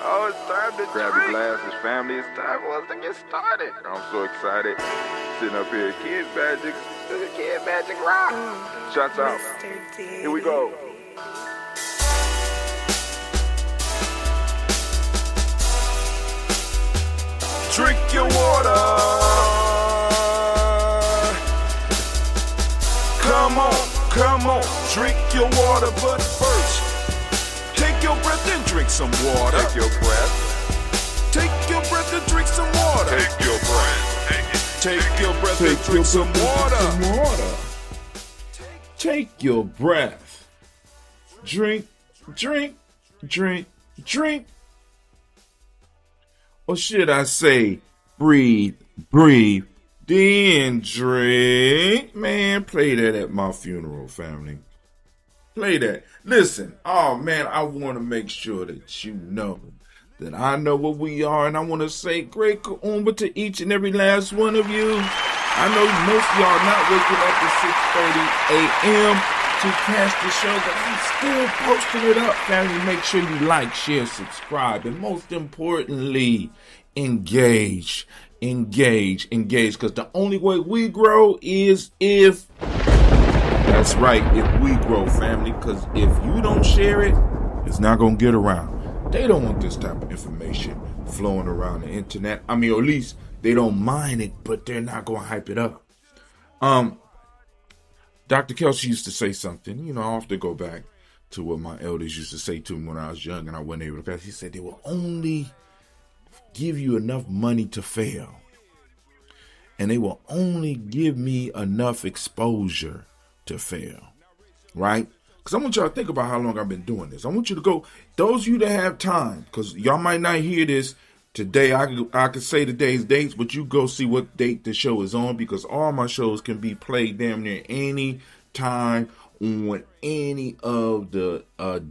Oh, it's time to grab your glasses, family. It's time for us to get started. I'm so excited. Sitting up here, Kid Magic Rock. Shots out. Here we go. Drink your water. Come on, drink your water, but first, take your breath and drink some water. Take your breath. Take your breath and drink some water. Take your breath. Take your breath and drink some water. Take your breath. Drink. Or should I say, breathe, then drink. Man, play that at my funeral, family. Play that. Listen, oh man, I want to make sure that you know that I know what we are, and I want to say great Kaumba to each and every last one of you. I know most of y'all not waking up at 6:30 a.m. to catch the show, but I'm still posting it up, family. Make sure you like, share, subscribe, and most importantly, engage, because the only way we grow is if, that's right, if we grow, family, because if you don't share it, it's not going to get around. They don't want this type of information flowing around the internet. I mean, or at least they don't mind it, but they're not going to hype it up. Dr. Kelsey used to say something, I often go back to what my elders used to say to me when I was young and I wasn't able to pass. He said they will only give you enough money to fail. And they will only give me enough exposure to fail. Right? Because I want y'all to think about how long I've been doing this. I want you to go, those of you that have time, because y'all might not hear this today. I could say today's dates, but you go see what date the show is on, because all my shows can be played damn near any time on any of the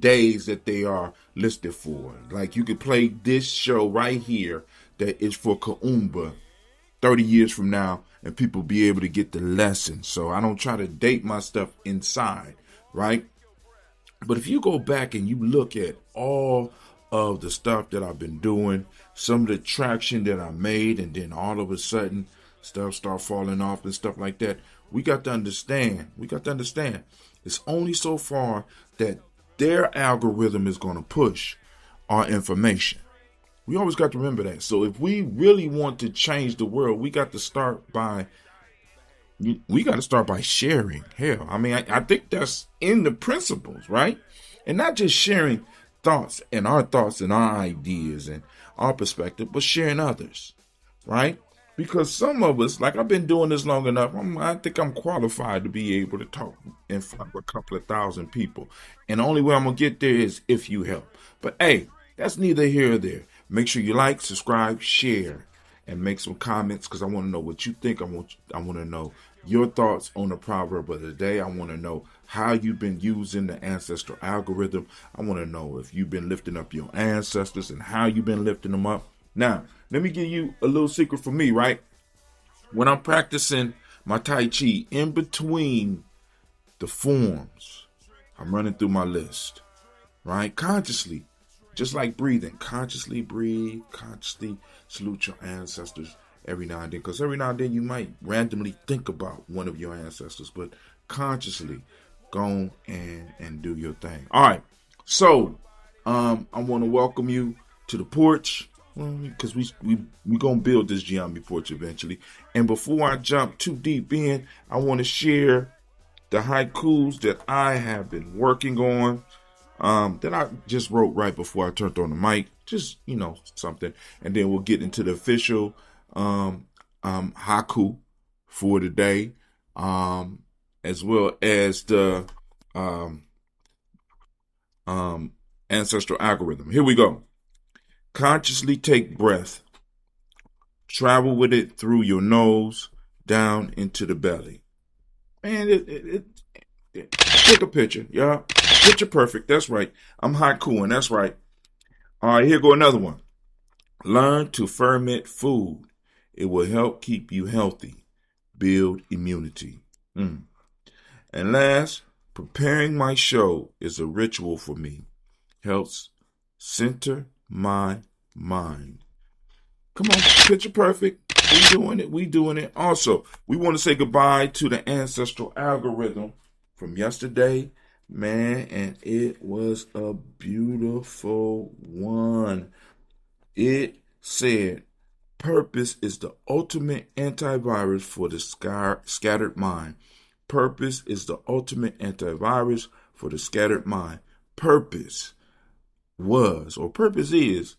days that they are listed for. Like you could play this show right here that is for Kaumba 30 years from now, and people be able to get the lesson. So I don't try to date my stuff inside, right? But if you go back and you look at all of the stuff that I've been doing, some of the traction that I made, and then all of a sudden stuff start falling off and stuff like that, we got to understand. It's only so far that their algorithm is going to push our information. We always got to remember that. So if we really want to change the world, we got to start by sharing. Hell, I mean, I think that's in the principles, right? And not just sharing thoughts and our ideas and our perspective, but sharing others, right? Because some of us, like I've been doing this long enough, I think I'm qualified to be able to talk in front of a couple of thousand people. And the only way I'm going to get there is if you help. But hey, that's neither here or there. Make sure you like, subscribe, share, and make some comments, because I want to know what you think. I want to know your thoughts on the proverb of the day. I want to know how you've been using the ancestral algorithm. I want to know if you've been lifting up your ancestors and how you've been lifting them up. Now, let me give you a little secret for me, right? When I'm practicing my Tai Chi, in between the forms, I'm running through my list, right? Consciously, just like breathing. Consciously breathe, consciously salute your ancestors every now and then. Because every now and then you might randomly think about one of your ancestors, but consciously go and do your thing. All right. So I want to welcome you to the porch, because we going to build this Gye-nyame porch eventually. And before I jump too deep in, I want to share the haikus that I have been working on, that I just wrote right before I turned on the mic. Just, something. And then we'll get into the official haiku for today, as well as the ancestral algorithm. Here we go. Consciously take breath. Travel with it through your nose, down into the belly. Man, take a picture, y'all. Picture perfect. That's right. I'm haikuing. That's right. All right, here go another one. Learn to ferment food. It will help keep you healthy. Build immunity. And last, preparing my show is a ritual for me. Helps center my mind. Come on, picture perfect. We doing it. Also, we want to say goodbye to the ancestral algorithm from yesterday, man, and it was a beautiful one. It said, purpose is the ultimate antivirus for the scattered mind. Purpose is the ultimate antivirus for the scattered mind. Purpose is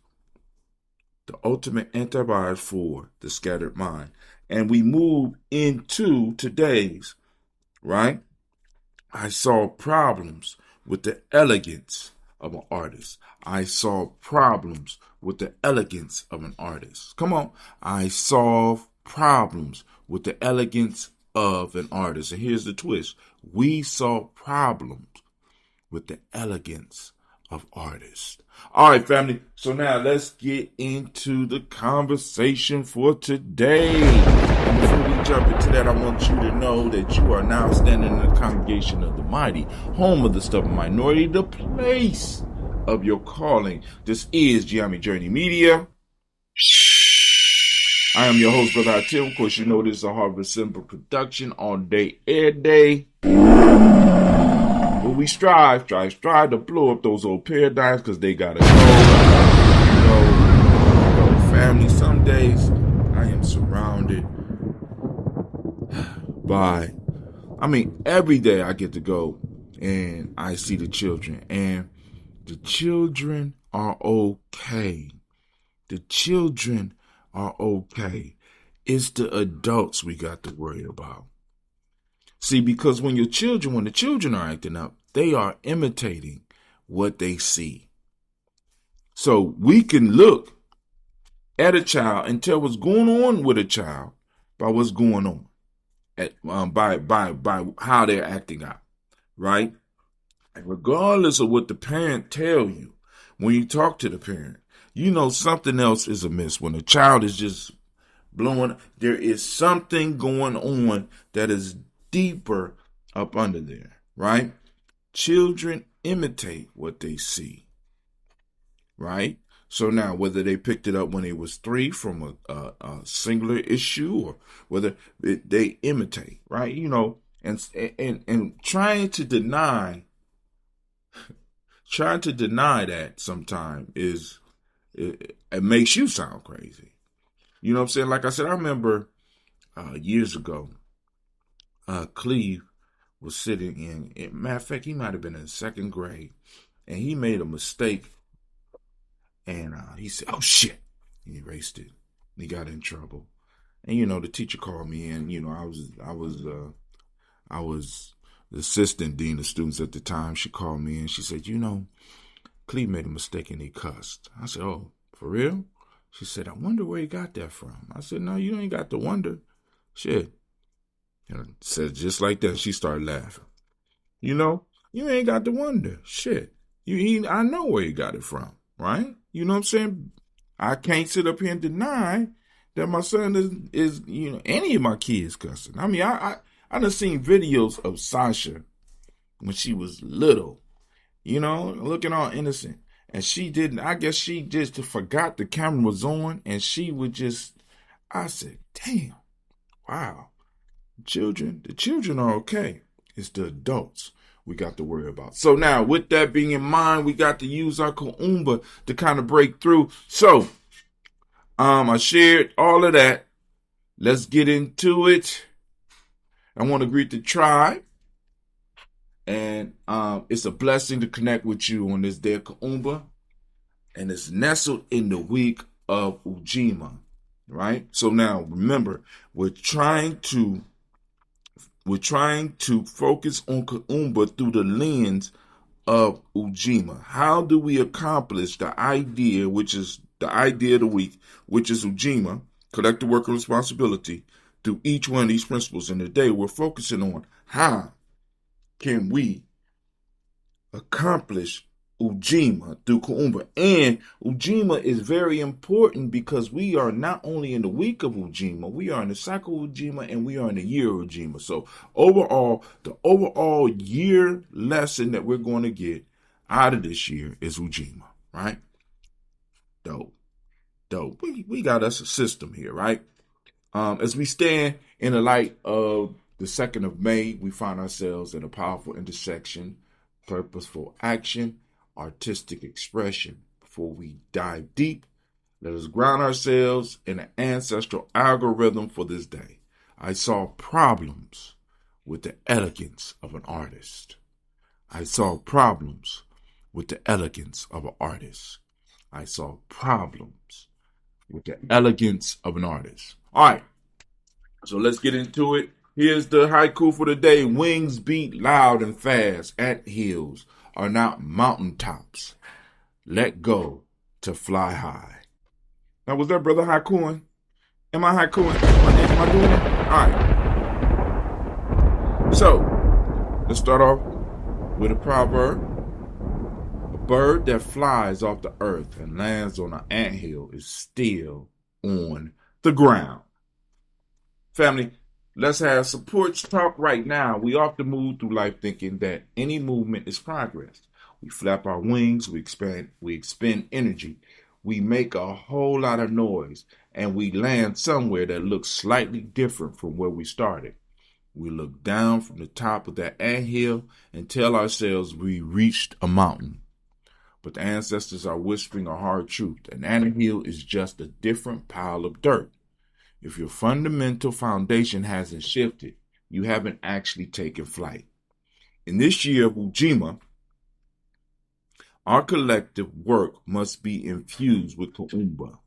the ultimate antivirus for the scattered mind. And we move into today's, right? I saw problems with the elegance of an artist. I saw problems with the elegance of an artist. Come on. I solve problems with the elegance of an artist. And here's the twist. We solve problems with the elegance of artists. All right, family. So now let's get into the conversation for today. And before we jump into that, I want you to know that you are now standing in the congregation of the mighty, home of the stubborn minority, the place of your calling. This is Gye-nyame Journey Media. I am your host, Brother ANTHILL. Of course, you know this is a Harvest Simple production all day, every day. But we strive to blow up those old paradigms because they gotta go. Family, some days I am surrounded by, every day I get to go and I see the children, and the children are okay. The children are okay. It's the adults we got to worry about. See, because when the children are acting up, they are imitating what they see. So we can look at a child and tell what's going on with a child by what's going on, by how they're acting out, right? And regardless of what the parent tell you, when you talk to the parent, you know something else is amiss. When a child is just blowing, there is something going on that is deeper up under there, right? Children imitate what they see, right? So now, whether they picked it up when they was 3 from a singular issue, or whether they imitate, right? You know, and trying to deny that sometimes it makes you sound crazy. You know what I'm saying? Like I said, I remember years ago, Cleve was sitting in, matter of fact, he might have been in 2nd grade, and he made a mistake, and he said, "Oh shit," and he erased it, and he got in trouble. And you know, the teacher called me in. You know, I was the assistant dean of students at the time. She called me in. She said, "You know, Cleve made a mistake and he cussed." I said, "Oh, for real?" She said, "I wonder where he got that from." I said, "No, you ain't got to wonder. Shit." And said just like that. She started laughing. You know, you ain't got to wonder. Shit. I know where you got it from, right? You know what I'm saying? I can't sit up here and deny that my son is any of my kids cussing. I mean, I done seen videos of Sasha when she was little, looking all innocent. And she didn't, I guess she just forgot the camera was on, and she would just, I said, damn, wow. The children are okay. It's the adults we got to worry about. So now, with that being in mind, we got to use our Kuumba to kind of break through. So, I shared all of that. Let's get into it. I want to greet the tribe. And it's a blessing to connect with you on this day of Kuumba. And it's nestled in the week of Ujima, right? So now, remember, we're trying to focus on Kuumba through the lens of Ujima. How do we accomplish the idea, which is the idea of the week, which is Ujima, collective worker responsibility, through each one of these principles? And today we're focusing on how can we accomplish Ujima through Kuumba. And Ujima is very important because we are not only in the week of Ujima, we are in the cycle of Ujima, and we are in the year of Ujima. So overall, the overall year lesson that we're going to get out of this year is Ujima, right? Dope. Dope. We got us a system here, right? As we stand in the light of the 2nd of May, we find ourselves at a powerful intersection, purposeful action, artistic expression. Before we dive deep, let us ground ourselves in an ancestral algorithm for this day. I solve problems with the elegance of an artist. I solve problems with the elegance of an artist. I solve problems with the elegance of an artist. All right, so let's get into it. Here's the haiku for the day. Wings beat loud and fast. Anthills are not mountaintops. Let go to fly high. Now, was that brother haikuing? Am I haikuing? Am I doing it? All right. So, let's start off with a proverb. A bird that flies off the earth and lands on an anthill is still on the ground. Family, let's have support talk right now. We often move through life thinking that any movement is progress. We flap our wings, we expend energy, we make a whole lot of noise, and we land somewhere that looks slightly different from where we started. We look down from the top of that anthill and tell ourselves we reached a mountain. But the ancestors are whispering a hard truth. An anthill is just a different pile of dirt. If your fundamental foundation hasn't shifted, you haven't actually taken flight. In this year of Gye-nyame, our collective work must be infused with kuumba.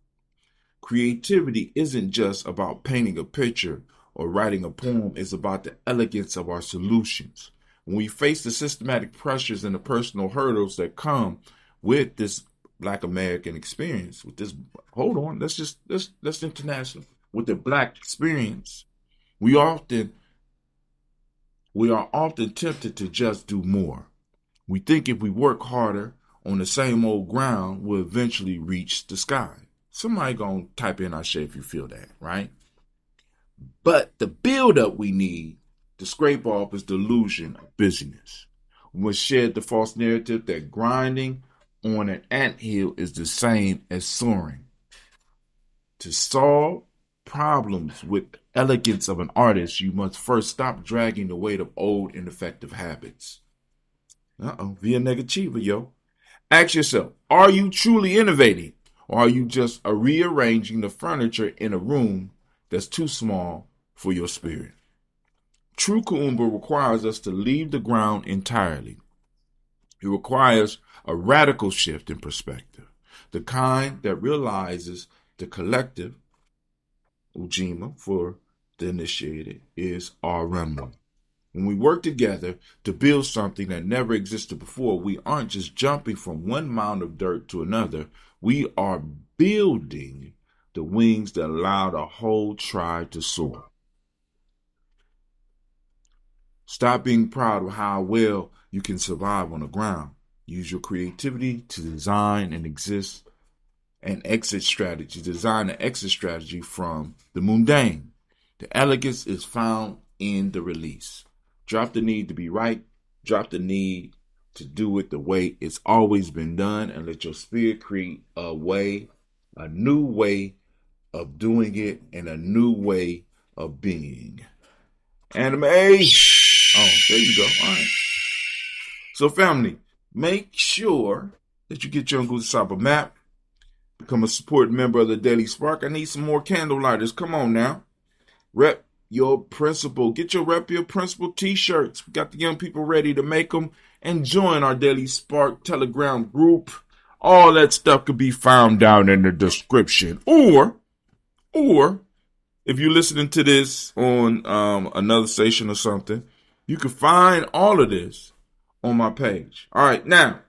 Creativity isn't just about painting a picture or writing a poem, it's about the elegance of our solutions. When we face the systematic pressures and the personal hurdles that come with this Black American experience, with this, let's international. With the Black experience, we are often tempted to just do more. We think if we work harder on the same old ground, we'll eventually reach the sky. Somebody gonna type in our shit if you feel that, right? But the build-up we need to scrape off is the illusion of busyness. We must shed the false narrative that grinding on an anthill is the same as soaring. To solve problems with the elegance of an artist, you must first stop dragging the weight of old ineffective habits. Via negativa, yo. Ask yourself, are you truly innovating? Or are you just rearranging the furniture in a room that's too small for your spirit? True kuumba requires us to leave the ground entirely. It requires a radical shift in perspective, the kind that realizes the collective, Ujima, for the initiated, is our runway. When we work together to build something that never existed before, we aren't just jumping from one mound of dirt to another. We are building the wings that allow the whole tribe to soar. Stop being proud of how well you can survive on the ground. Use your creativity to design and exit strategy. Design an exit strategy from the mundane. The elegance is found in the release. Drop the need to be right. Drop the need to do it the way it's always been done, and let your spirit create a new way of doing it, and a new way of being. Anime. Oh, there you go. All right. So, family, make sure that you get your Nguza Saba map. Become a supporting member of the Daily Spark. I need some more candle lighters. Come on now. Rep your principle. Get your Rep Your Principle t-shirts. We got the young people ready to make them. And join our Daily Spark Telegram group. All that stuff could be found down in the description. Or if you're listening to this on another station or something, you can find all of this on my page. All right, now,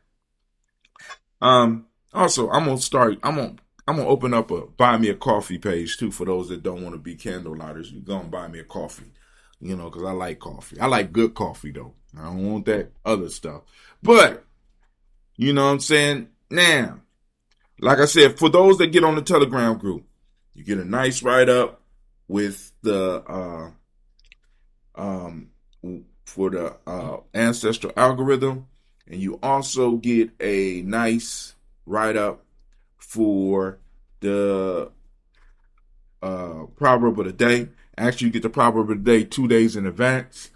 also, I'm gonna open up a buy me a coffee page too for those that don't want to be candle lighters. You gonna buy me a coffee, because I like coffee. I like good coffee though. I don't want that other stuff. But you know what I'm saying? Now, like I said, for those that get on the Telegram group, you get a nice write-up with the for the ancestral algorithm, and you also get a nice write-up for the proverb of the day. Actually, you get the proverb of the day 2 days in advance.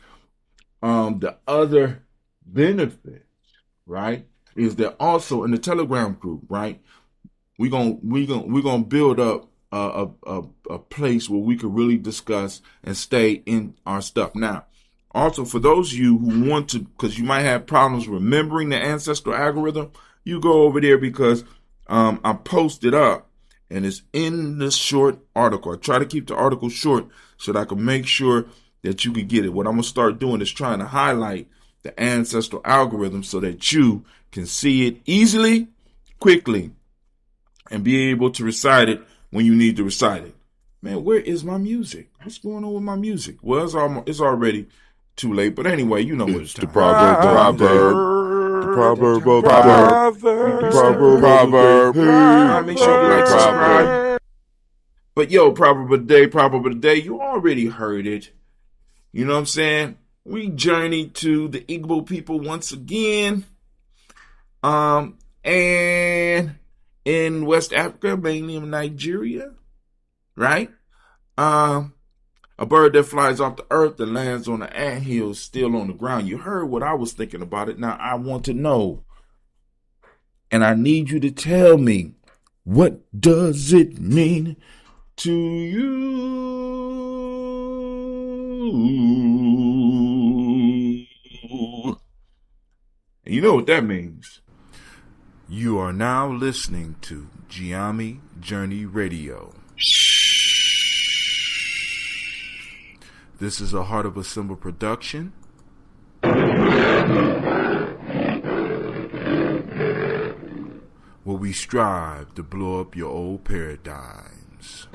The other benefit, right, is that also in the Telegram group, right, we're gonna build up a place where we can really discuss and stay in our stuff. Now, also for those of you who want to, because you might have problems remembering the ancestral algorithm, you go over there because I posted up and it's in the short article. I try to keep the article short so that I can make sure that you can get it. What I'm gonna start doing is trying to highlight the ancestral algorithm so that you can see it easily, quickly, and be able to recite it when you need to recite it. Man, where is my music? What's going on with my music? Well, it's already too late. But anyway, you know what it's The time. proverb. Make sure you like, subscribe. But yo, proverb of the day, you already heard it. You know what I'm saying? We journey to the Igbo people once again. And in West Africa, mainly in Nigeria, right? A bird that flies off the earth and lands on the anthill is still on the ground. You heard what I was thinking about it. Now I want to know, and I need you to tell me, what does it mean to you? And you know what that means. You are now listening to Gye-nyame Journey Radio. This is a Heart of a Symbol production. Where we strive to blow up your old paradigms.